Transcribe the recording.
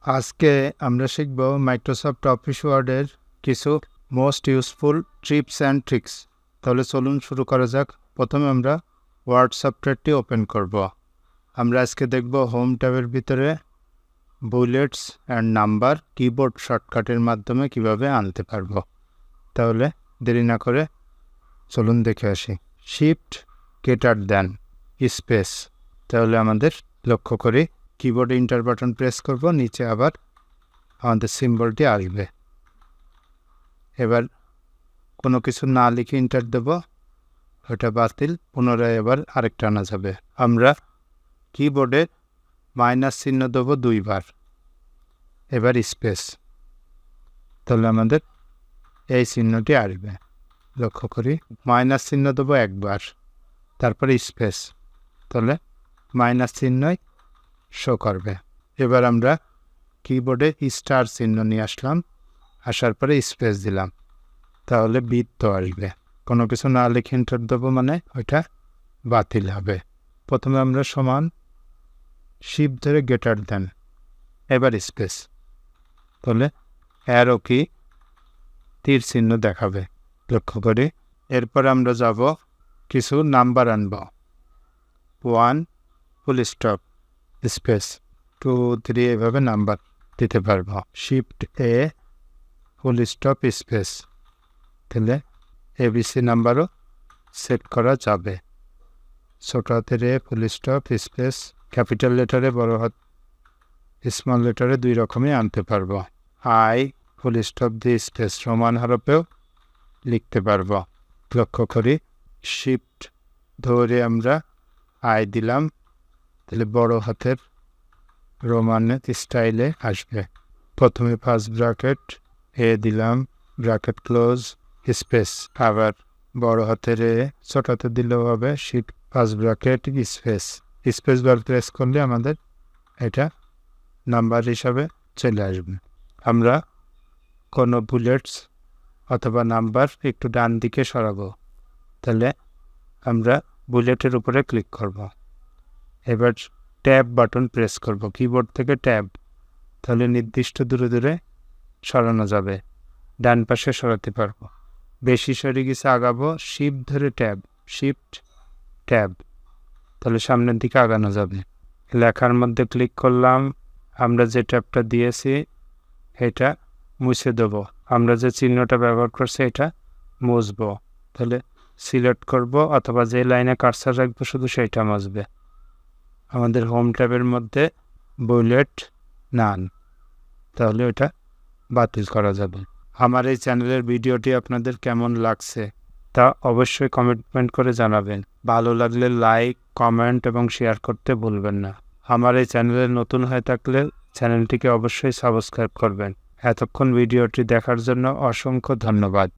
আজকে আমরা শিখব মাইক্রোসফট অফিস ওয়ার্ডের কিছু most useful tips and tricks. তাহলে চলুন শুরু করা যাক। প্রথমে আমরা ওয়ার্ড সফটওয়্যারটি ওপেন করব। আমরা আজকে দেখব হোম ট্যাবের ভিতরে বুলেটস অ্যান্ড নাম্বার কিবোর্ড শর্টকাটের মাধ্যমে কিভাবে আনতে পারবো। তাহলে দেরি না করে চলুন দেখে আসি। Shift greater than space. তাহলে আমাদের লক্ষ্য করি কিবোর্ডে ইন্টার বাটন প্রেস করব, নিচে আবার আমাদের সিম্বলটি আসবে। এবার কোনো কিছু না লিখে ইন্টার দেব, ওটা বাতিল, পুনরায় এবার আরেকটা আনা যাবে। আমরা কিবোর্ডে মাইনাস চিহ্ন দেব 2 বার, এবার স্পেস, তাহলে আমাদের এই চিহ্নটি আসবে। লক্ষ্য করি মাইনাস চিহ্ন দেব 1 বার, তারপরে স্পেস, তাহলে মাইনাস চিহ্নই শো করবে। এবার আমরা কিবোর্ডে স্টার চিহ্ন নিয়ে আসলাম, আসার পরে স্পেস দিলাম, তাহলে বৃত্ত আসবে। কোনো কিছু না লিখে এন্টার দেবো মানে ওইটা বাতিল হবে। প্রথমে আমরা সমান, শিফট ধরে গ্রেটার দেন, এবার স্পেস, তাহলে অ্যারো কি তীর চিহ্ন দেখাবে। লক্ষ্য করি এরপর আমরা যাব কিছু নাম্বার আনব। 1 ফুল স্টপ স্পেস, 2 3 এভাবে নাম্বার দিতে পারবো। শিফট এ ফুল স্টপ স্পেস, তাহলে এবিসি নাম্বারও সেট করা যাবে। ছোট হাতের এ ফুল স্টপ স্পেস, ক্যাপিটাল লেটারে বড় হাত স্মল লেটারে 2 রকমই আনতে পারবো। আই ফুল স্টপ দিয়ে স্পেস সমান হরফেও লিখতে পারবো। লক্ষ্য করি শিফট ধরে আমরা আই দিলাম, তাহলে বড় হাতের রোমান স্টাইলে আসবে। প্রথমে ফার্স্ট ব্র্যাকেট এ দিলাম, ব্র্যাকেট ক্লোজ স্পেস, আবার বড় হাতের এ, ছোট হাতে দিলেও হবে। Shift first bracket space, space bar press করলে আমাদের এটা নাম্বার হিসাবে চলে আসবে। আমরা কোনো বুলেটস অথবা নাম্বার একটু ডান দিকে সরাবো, তাহলে আমরা বুলেটের উপরে ক্লিক করব। এবার ট্যাব বাটন প্রেস করব, কিবোর্ড থেকে ট্যাব, তাহলে নির্দিষ্ট দূরে দূরে সরানো যাবে, ডান পাশে সরাতে পারবো। বেশি সরে গেছে আগাবো, শিফট ধরে ট্যাব, শিফট ট্যাব, তাহলে সামনের দিকে আগানো যাবে। লেখার মধ্যে ক্লিক করলাম, আমরা যে ট্যাবটা দিয়েছি এটা মুছে দেবো। আমরা যে চিহ্নটা ব্যবহার করছি এটা মুছবো, তাহলে সিলেক্ট করব অথবা যে লাইনে কার্সার রাখবো শুধু সেইটা মুছবে। আমাদের হোম ট্যাবের মধ্যে বুলেট নান, তাহলে ওটা বাতিল করা যাবে। আমার এই চ্যানেলের ভিডিওটি আপনাদের কেমন লাগছে তা অবশ্যই কমেন্ট করে জানাবেন। ভালো লাগলে লাইক, কমেন্ট এবং শেয়ার করতে ভুলবেন না। আমার এই চ্যানেলে নতুন হয়ে থাকলে চ্যানেলটিকে অবশ্যই সাবস্ক্রাইব করবেন। এতক্ষণ ভিডিওটি দেখার জন্য অসংখ্য ধন্যবাদ।